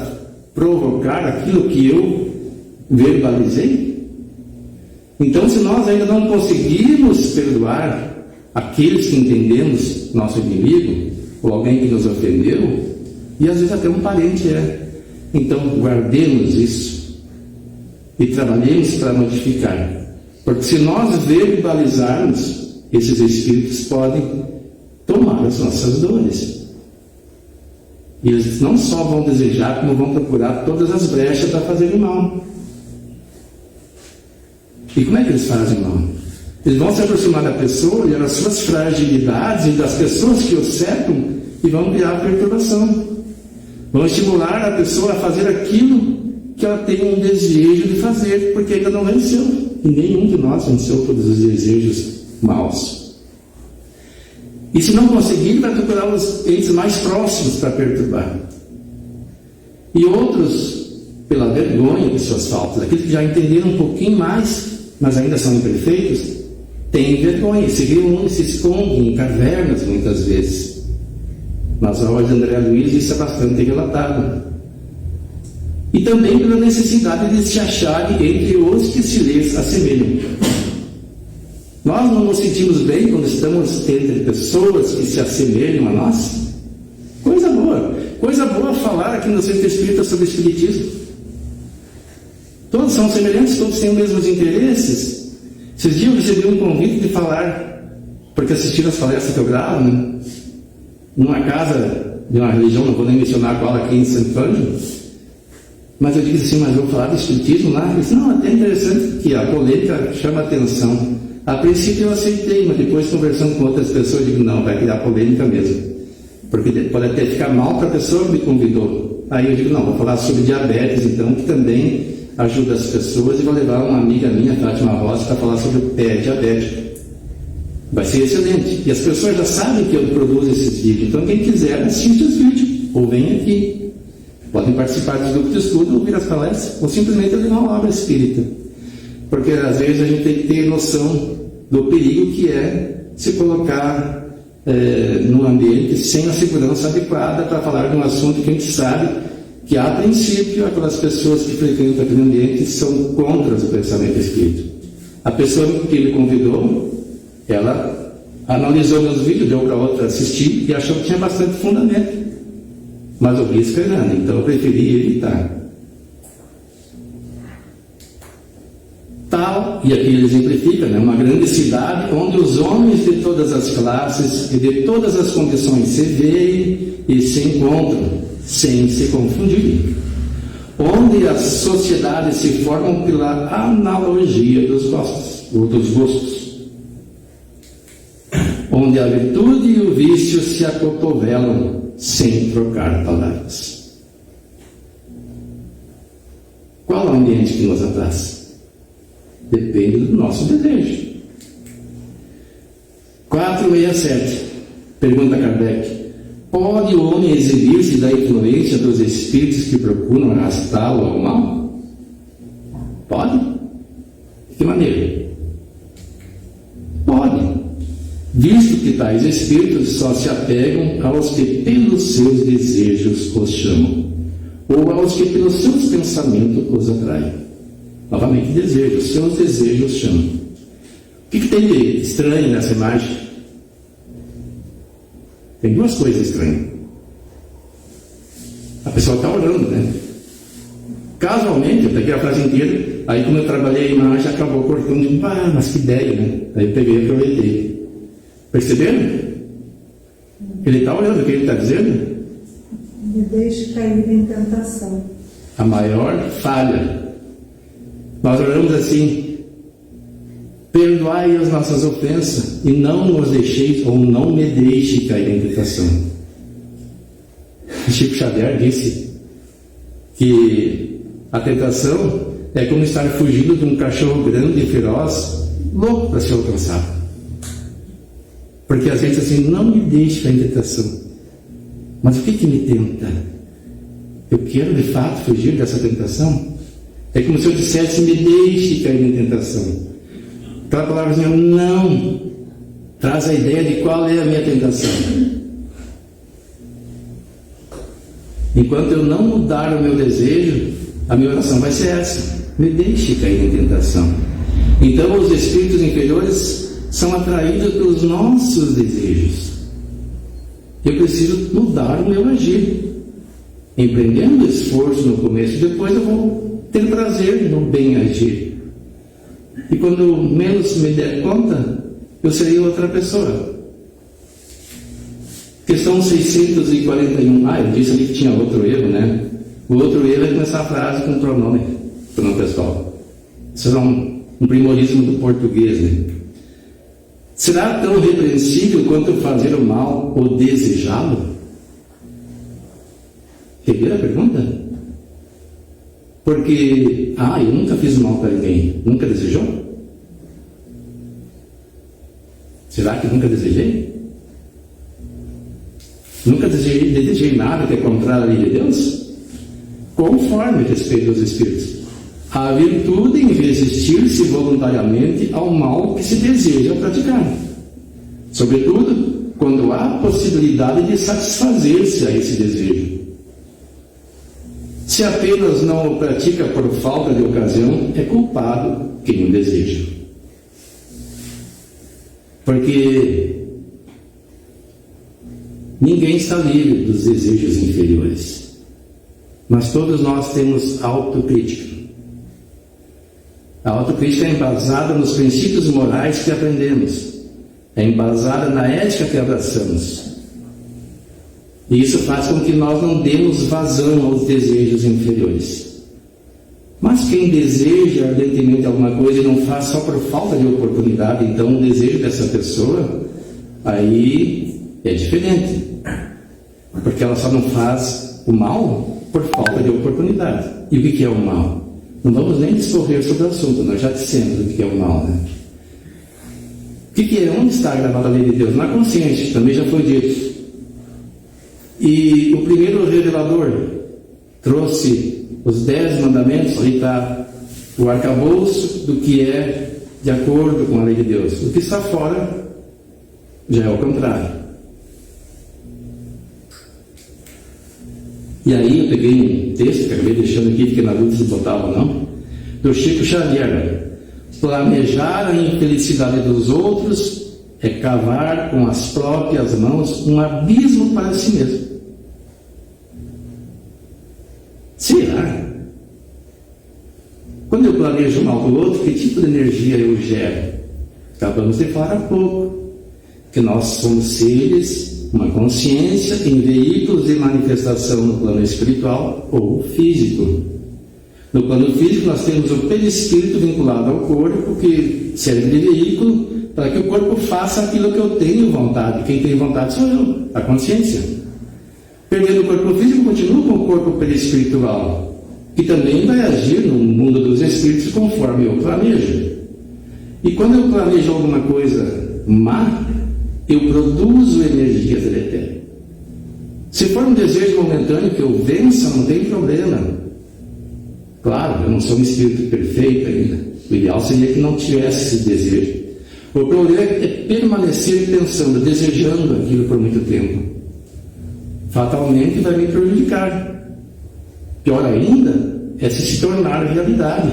provocar aquilo que eu verbalizei? Então, se nós ainda não conseguirmos perdoar aqueles que entendemos nosso inimigo, ou alguém que nos ofendeu, e às vezes até um parente então guardemos isso e trabalhemos para modificar, porque se nós verbalizarmos, esses espíritos podem tomar as nossas dores, e eles não só vão desejar, como vão procurar todas as brechas para fazerem mal. E como é que eles fazem mal? Eles vão se aproximar da pessoa e das suas fragilidades e das pessoas que o cercam e vão criar perturbação. Vão estimular a pessoa a fazer aquilo que ela tem um desejo de fazer, porque ainda não venceu. E nenhum de nós venceu todos os desejos maus. E se não conseguir, vai procurar os entes mais próximos para perturbar. E outros, pela vergonha de suas faltas, aqueles que já entenderam um pouquinho mais, mas ainda são imperfeitos, têm vergonha, se reúnem, se escondem em cavernas muitas vezes. Nas obras de André Luiz isso é bastante relatado. E também pela necessidade de se acharem entre os que se lhes assemelham. Nós não nos sentimos bem quando estamos entre pessoas que se assemelham a nós? Coisa boa. Coisa boa falar aqui no Centro Espírita sobre Espiritismo. Todos são semelhantes, todos têm os mesmos interesses. Esses dias eu recebi um convite de falar, porque assistiram as palestras que eu gravo, né? Numa casa de uma religião, não vou nem mencionar qual, aqui em Santo Ângelo. Mas eu disse assim, mas eu vou falar do Espiritismo lá? Ele disse, não, até interessante que a polêmica chama atenção. A princípio eu aceitei, mas depois conversando com outras pessoas, eu digo, não, vai criar polêmica mesmo. Porque pode até ficar mal para a pessoa que me convidou. Aí eu digo, não, vou falar sobre diabetes, então, que também ajuda as pessoas, e vou levar uma amiga minha, Fátima Rosa, para falar sobre o pé diabético. Vai ser excelente. E as pessoas já sabem que eu produzo esses vídeos, então quem quiser assiste os vídeos, ou vem aqui. Podem participar dos grupos de estudo, ouvir as palestras, ou simplesmente ler uma obra espírita. Porque às vezes a gente tem que ter noção do perigo que é se colocar num ambiente sem a segurança adequada para falar de um assunto que a gente sabe que, a princípio, aquelas pessoas que frequentam aquele ambiente são contra o pensamento espírita. A pessoa que me convidou, ela analisou meus vídeos, deu para outra assistir e achou que tinha bastante fundamento. Mas o risco é grande, então eu preferi evitar. Tal, e aqui ele exemplifica, né, uma grande cidade onde os homens de todas as classes e de todas as condições se veem e se encontram, sem se confundirem. Onde as sociedades se formam pela analogia dos gostos, ou dos gostos. Onde a virtude e o vício se acotovelam, sem trocar palavras. Qual é o ambiente que nos apraz? Depende do nosso desejo. 467. Pergunta Kardec: pode o homem exibir-se da influência dos espíritos que procuram arrastá-lo ao mal? Pode? De que maneira? Pode, visto que tais espíritos só se apegam aos que pelos seus desejos os chamam, ou aos que pelos seus pensamentos os atraem. Novamente, desejos, seus desejos chamam. O que tem de estranho nessa imagem? Tem duas coisas estranhas. A pessoa está orando, né? Casualmente, eu peguei a frase inteira, aí como eu trabalhei a imagem, acabou cortando, e digo, mas que ideia, né? Aí eu peguei e aproveitei. Perceberam? Ele está olhando o que ele está dizendo? Me deixe cair em tentação. A maior falha. Nós oramos assim: perdoai as nossas ofensas e não nos deixeis, ou não me deixe cair em tentação. Chico Xavier disse que a tentação é como estar fugindo de um cachorro grande e feroz, louco para ser alcançado. Porque às vezes assim, não me deixe cair em tentação. Mas o que me tenta? Eu quero de fato fugir dessa tentação? É como se eu dissesse, me deixe cair em tentação. Aquela palavrazinha, não, traz a ideia de qual é a minha tentação. Enquanto eu não mudar o meu desejo, a minha oração vai ser essa: me deixe cair em tentação. Então os espíritos inferiores são atraídos pelos nossos desejos. Eu preciso mudar o meu agir, empreendendo esforço no começo, depois eu vou ter prazer no bem agir. E quando menos me der conta, eu serei outra pessoa. Questão 641. Eu disse ali que tinha outro erro, né? O outro erro é começar a frase com pronome pessoal. Isso é um primorismo do português, né? Será tão repreensível quanto fazer o mal ou desejá-lo? Primeira pergunta? Porque, eu nunca fiz mal para ninguém. Nunca desejou? Será que nunca desejei? Nunca desejei nada que é contrário à lei de Deus? Conforme respeito aos espíritos. A virtude em resistir-se voluntariamente ao mal que se deseja praticar. Sobretudo, quando há possibilidade de satisfazer-se a esse desejo. Se apenas não o pratica por falta de ocasião, é culpado quem o deseja. Porque Ninguém está livre dos desejos inferiores. Mas todos nós temos autocrítica. A autocrítica é embasada nos princípios morais que aprendemos. É embasada na ética que abraçamos. E isso faz com que nós não demos vazão aos desejos inferiores. Mas quem deseja ardentemente alguma coisa e não faz só por falta de oportunidade, então o desejo dessa pessoa, aí é diferente. Porque ela só não faz o mal por falta de oportunidade. E o que é o mal? Não vamos nem discorrer sobre o assunto, nós já dissemos o que é o mal, né? O que é? Onde está gravada a lei de Deus? Na consciência, também já foi dito. E o primeiro revelador trouxe os 10 mandamentos, ali está o arcabouço do que é de acordo com a lei de Deus. O que está fora já é o contrário. E aí eu peguei um texto que acabei deixando aqui, fiquei na dúvida se botava ou não, do Chico Xavier. Planejar a infelicidade dos outros é cavar com as próprias mãos um abismo para si mesmo. Será? Quando eu planejo mal do outro, que tipo de energia eu gero? Acabamos de falar há pouco que nós somos seres, uma consciência em veículos de manifestação no plano espiritual ou físico. No plano físico nós temos o perispírito vinculado ao corpo, que serve de veículo para que o corpo faça aquilo que eu tenho vontade. Quem tem vontade sou eu, a consciência. Perdendo o corpo físico, continuo com o corpo perispiritual, que também vai agir no mundo dos espíritos conforme eu planejo. E quando eu planejo alguma coisa má, eu produzo energia deletéria. Se for um desejo momentâneo que eu vença, não tem problema. Claro, eu não sou um espírito perfeito ainda. O ideal seria que não tivesse esse desejo. O problema é permanecer pensando, desejando aquilo por muito tempo. Fatalmente vai me prejudicar. Pior ainda é se tornar realidade.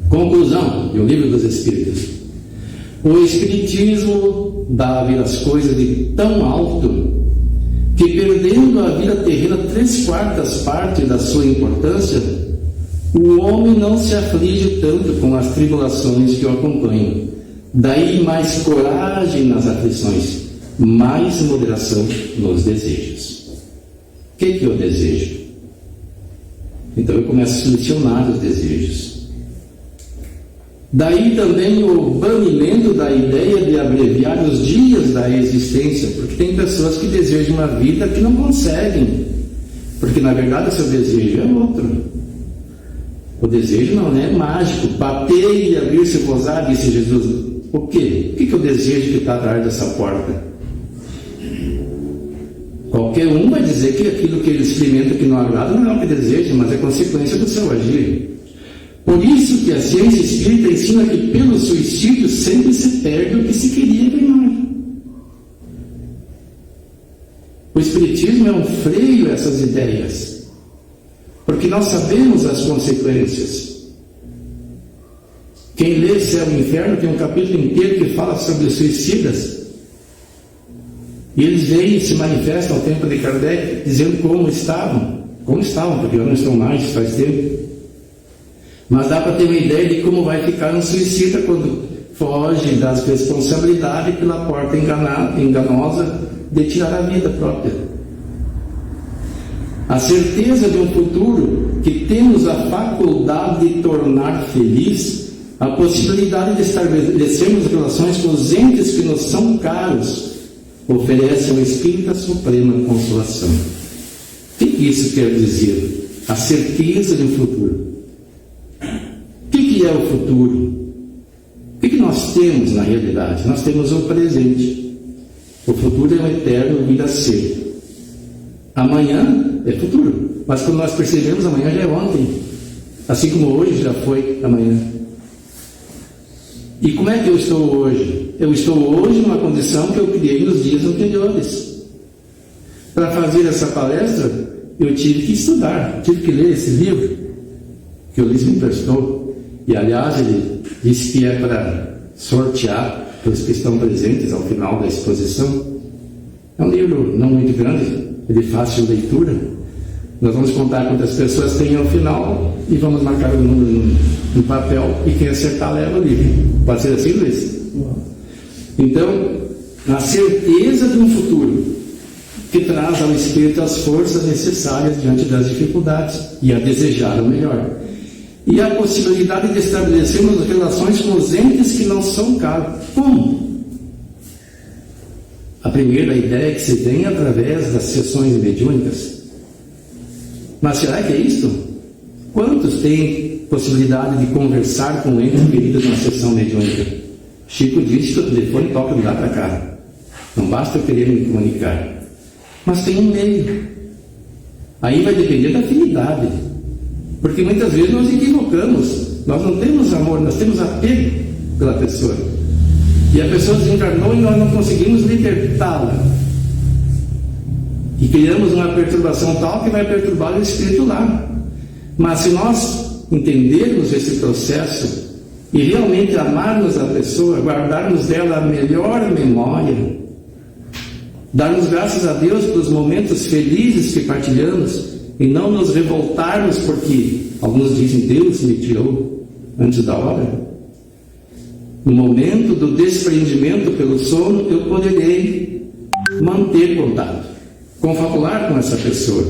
Conclusão do Livro dos Espíritos. O Espiritismo dá a ver as coisas de tão alto que, perdendo a vida terrena 3/4 partes da sua importância, o homem não se aflige tanto com as tribulações que o acompanham. Daí mais coragem nas aflições, mais moderação nos desejos. O que eu desejo? Então eu começo a selecionar os desejos. Daí também o banimento da ideia de abreviar os dias da existência, porque tem pessoas que desejam uma vida que não conseguem, porque na verdade o seu desejo é outro. O desejo não é mágico. Bater e abrir-se gozar, disse Jesus. O quê? O que eu desejo que está atrás dessa porta? Qualquer um vai dizer que aquilo que ele experimenta que não agrada não é o que deseja, mas é consequência do seu agir. Por isso que a ciência espírita ensina que pelo suicídio sempre se perde o que se queria ganhar. O espiritismo é um freio a essas ideias, porque nós sabemos as consequências. Quem lê Céu e Inferno tem um capítulo inteiro que fala sobre os suicidas. E eles vêm e se manifestam ao tempo de Kardec dizendo como estavam, porque eu não estou mais, faz tempo. Mas dá para ter uma ideia de como vai ficar um suicida quando foge das responsabilidades pela porta enganosa de tirar a vida própria. A certeza de um futuro que temos a faculdade de tornar feliz, a possibilidade de estabelecermos relações com os entes que nos são caros, oferece ao Espírito a suprema consolação. O que isso quer dizer? A certeza de um futuro. O que é o futuro? O que nós temos na realidade? Nós temos o presente. O futuro é o eterno vir a ser. Amanhã é futuro, mas quando nós percebemos, amanhã já é ontem. Assim como hoje já foi amanhã. E como é que eu estou hoje? Eu estou hoje numa condição que eu criei nos dias anteriores. Para fazer essa palestra, eu tive que estudar, tive que ler esse livro que o Luiz me emprestou. E aliás, ele disse que é para sortear. para os que estão presentes ao final da exposição. É um livro não muito grande, é de fácil leitura. Nós vamos contar quantas pessoas tem ao final e vamos marcar o número no papel, e quem acertar leva o livro. Pode ser assim, Luiz? Então, a certeza de um futuro que traz ao espírito as forças necessárias diante das dificuldades e a desejar o melhor. E a possibilidade de estabelecermos relações com os entes que não são caros. Como? A primeira ideia é que se tem através das sessões mediúnicas. Mas será que é isto? Quantos têm possibilidade de conversar com entes queridos na sessão mediúnica? Chico disse que o telefone toca de lá para cá. Não basta eu querer me comunicar. Mas tem um meio. Aí vai depender da afinidade. Porque muitas vezes nós equivocamos. Nós não temos amor, nós temos apego pela pessoa. E a pessoa desencarnou e nós não conseguimos libertá-la. E criamos uma perturbação tal que vai perturbar o espírito lá. Mas se nós entendermos esse processo e realmente amarmos a pessoa, guardarmos dela a melhor memória, darmos graças a Deus pelos momentos felizes que partilhamos e não nos revoltarmos porque alguns dizem Deus me tirou antes da hora. No momento do desprendimento pelo sono, eu poderei manter contato, confabular com essa pessoa,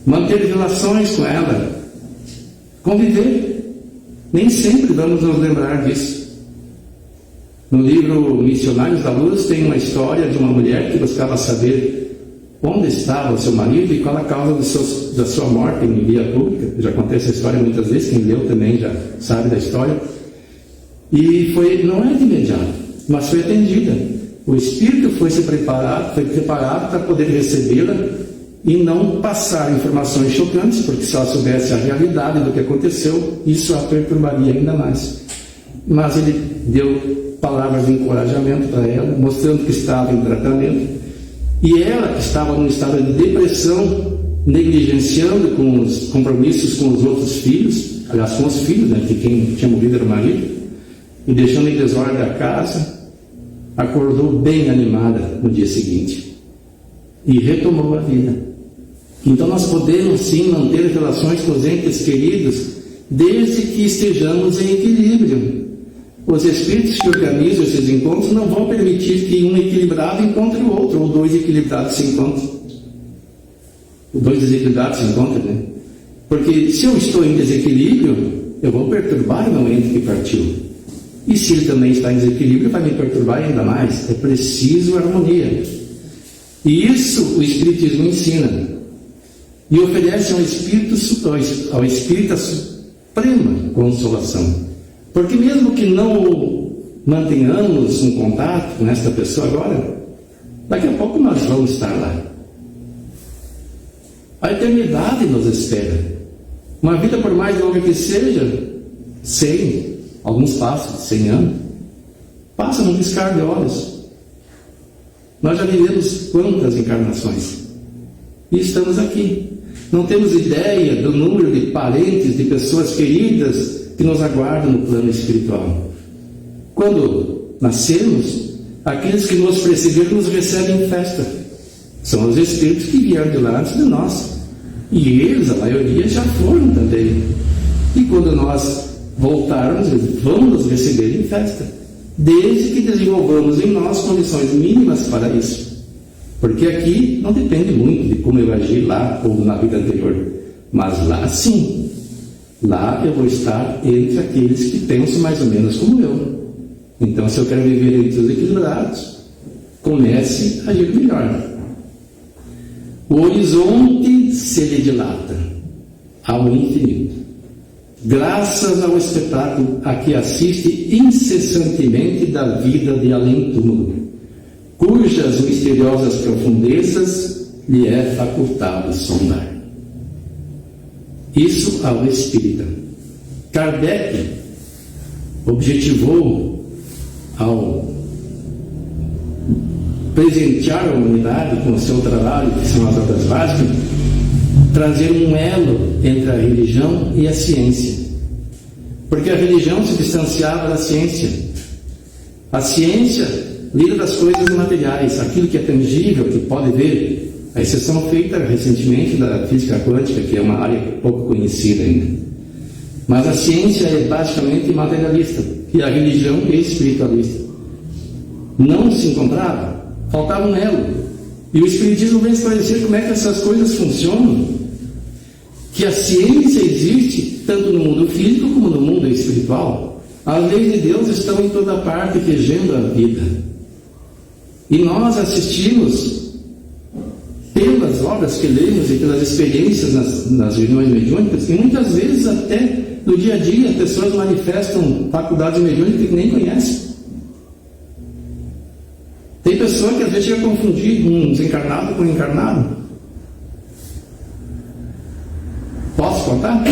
manter relações com ela, conviver. Nem sempre vamos nos lembrar disso. No livro Missionários da Luz tem uma história de uma mulher que buscava saber onde estava o seu marido e qual a causa da sua morte em via pública. Já contei essa história muitas vezes, quem leu também já sabe da história. E não é de imediato, mas foi atendida. O espírito foi preparado para poder recebê-la e não passar informações chocantes, porque se ela soubesse a realidade do que aconteceu, isso a perturbaria ainda mais. Mas ele deu palavras de encorajamento para ela, mostrando que estava em tratamento, e ela que estava num estado de depressão, negligenciando com os compromissos com os outros filhos, aliás, com os filhos, né, que quem tinha morrido era o marido, e deixando em desordem a casa, acordou bem animada no dia seguinte e retomou a vida. Então nós podemos sim manter relações com os entes queridos desde que estejamos em equilíbrio. Os espíritos que organizam esses encontros não vão permitir que um equilibrado encontre o outro, ou dois equilibrados se encontrem. Dois desequilibrados se encontram, né? Porque se eu estou em desequilíbrio, eu vou perturbar o meu ente que partiu. E se ele também está em desequilíbrio, vai me perturbar ainda mais. É preciso harmonia. E isso o Espiritismo ensina. E oferece ao Espírito a suprema consolação. Porque mesmo que não mantenhamos um contato com esta pessoa agora, daqui a pouco nós vamos estar lá. A eternidade nos espera. Uma vida, por mais longa que seja, 100, alguns passam 100 anos, passa num piscar de olhos. Nós já vivemos quantas encarnações e estamos aqui. Não temos ideia do número de parentes, de pessoas queridas que nos aguardam no plano espiritual. Quando nascemos, aqueles que nos precederam nos recebem em festa. São os espíritos que vieram de lá antes de nós. E eles, a maioria, já foram também. E quando nós voltarmos, eles vão nos receber em festa, desde que desenvolvamos em nós condições mínimas para isso. Porque aqui não depende muito de como eu agi lá ou na vida anterior, mas lá sim, lá eu vou estar entre aqueles que pensam mais ou menos como eu. Então, se eu quero viver entre os equilibrados, comece a agir melhor. O horizonte se lhe dilata ao infinito, graças ao espetáculo a que assiste incessantemente da vida de além-túmulo, cujas misteriosas profundezas lhe é facultado sondar. Isso ao espírita. Kardec objetivou, ao presentear a humanidade com o seu trabalho, que são as obras básicas, trazer um elo entre a religião e a ciência. Porque a religião se distanciava da ciência. A ciência lida das coisas materiais, aquilo que é tangível, que pode ver. A exceção feita recentemente da física quântica, que é uma área pouco conhecida ainda. Mas a ciência é basicamente materialista e a religião é espiritualista. Não se encontrava, faltava um elo. E o Espiritismo vem esclarecer como é que essas coisas funcionam. Que a ciência existe tanto no mundo físico como no mundo espiritual. As leis de Deus estão em toda parte regendo a vida. E nós assistimos, pelas obras que lemos e pelas experiências nas reuniões mediúnicas, e muitas vezes até no dia a dia pessoas manifestam faculdades mediúnicas que nem conhecem. Tem pessoa que às vezes chega a confundir um desencarnado com um encarnado. Posso contar?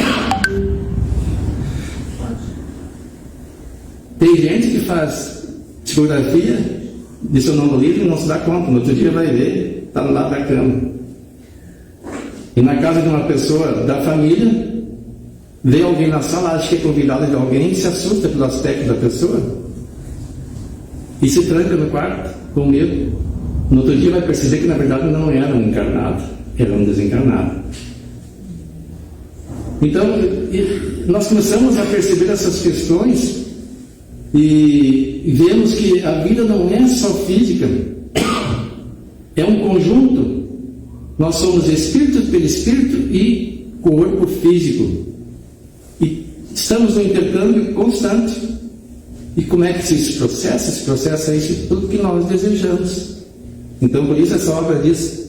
Tem gente que faz psicografia de sonambulismo e não se dá conta. No outro dia vai ver, está no lado da cama. E na casa de uma pessoa da família, vê alguém na sala, acha que é convidado de alguém, se assusta pelo aspecto da pessoa e se tranca no quarto com medo. No outro dia vai perceber que na verdade não era um encarnado, era um desencarnado. Então nós começamos a perceber essas questões e vemos que a vida não é só física, é um conjunto. Nós somos espírito, perispírito e corpo físico, e estamos no intercâmbio constante. E como é que se processa? Se processa isso tudo que nós desejamos. Então por isso essa obra diz: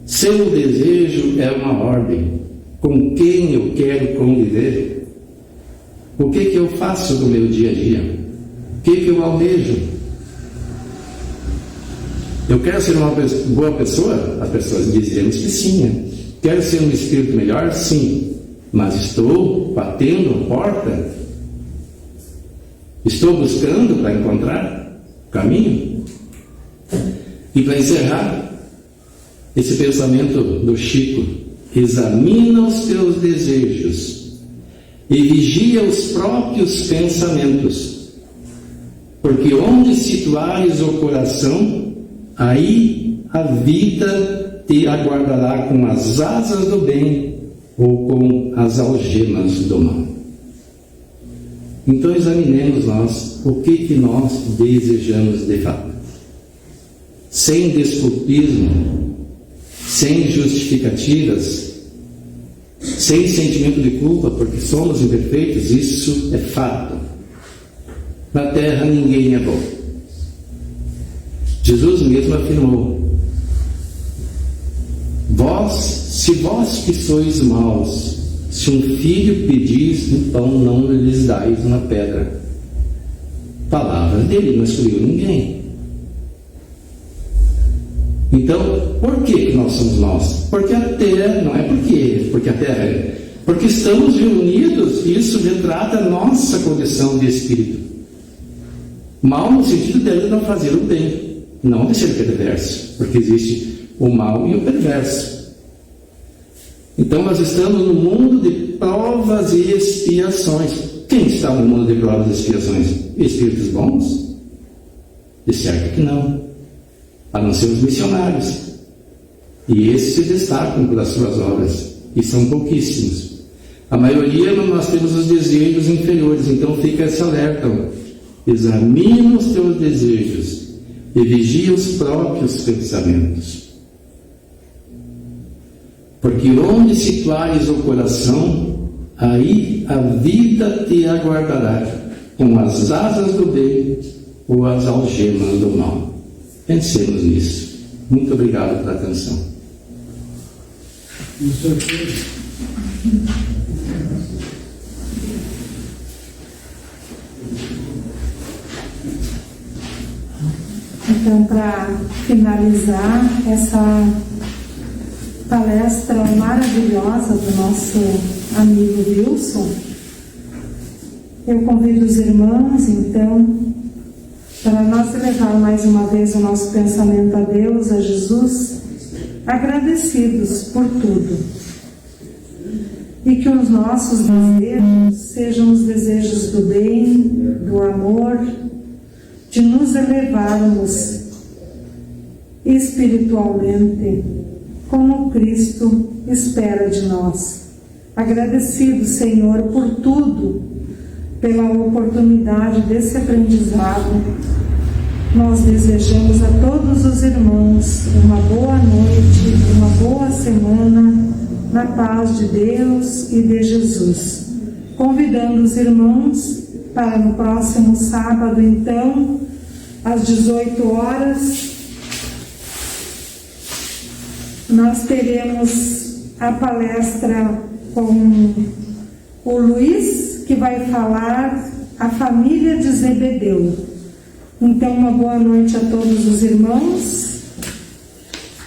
seu desejo é uma ordem, com quem eu quero conviver, o que eu faço no meu dia a dia, o que eu almejo. Eu quero ser uma boa pessoa? As pessoas dizemos que sim, né? Quero ser um espírito melhor? Sim. Mas estou batendo a porta? Estou buscando para encontrar o caminho? E para encerrar esse pensamento do Chico: examina os teus desejos e vigia os próprios pensamentos, porque onde situares o coração, aí a vida te aguardará com as asas do bem ou com as algemas do mal. Então examinemos nós o que nós desejamos de fato, sem desculpismo, sem justificativas, sem sentimento de culpa, porque somos imperfeitos. Isso é fato. Na terra ninguém é bom. Jesus mesmo afirmou: se vós que sois maus, se um filho pedis um pão, não lhes dais uma pedra. Palavra dele, não excluiu ninguém. Então, por que nós somos maus? Porque a terra, não é porque a terra é, porque estamos reunidos, e isso retrata a nossa condição de espírito. Mal no sentido dele não fazer o bem, não de ser perverso, porque existe o mal e o perverso. Então nós estamos no mundo de provas e expiações. Quem está no mundo de provas e expiações? Espíritos bons? De certo que não, a não ser os missionários, e esses se destacam pelas suas obras, e são pouquíssimos. A maioria nós temos os desejos inferiores. Então fica esse alerta: examina os teus desejos e vigia os próprios pensamentos, porque onde situares o coração, aí a vida te aguardará com as asas do bem ou as algemas do mal. Pensemos nisso. Muito obrigado pela atenção. Então, para finalizar essa palestra maravilhosa do nosso amigo Wilson, eu convido os irmãos, então, para nós elevar mais uma vez o nosso pensamento a Deus, a Jesus, agradecidos por tudo, e que os nossos desejos sejam os desejos do bem, do amor, de nos elevarmos espiritualmente, como Cristo espera de nós. Agradecido, Senhor, por tudo, pela oportunidade desse aprendizado, nós desejamos a todos os irmãos uma boa noite, uma boa semana, na paz de Deus e de Jesus. Convidando os irmãos para no próximo sábado, então, às 18 horas, nós teremos a palestra com o Luiz, que vai falar a família de Zebedeu. Então, uma boa noite a todos os irmãos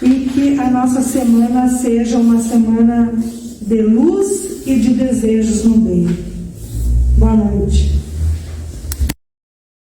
e que a nossa semana seja uma semana de luz e de desejos no bem. Boa noite.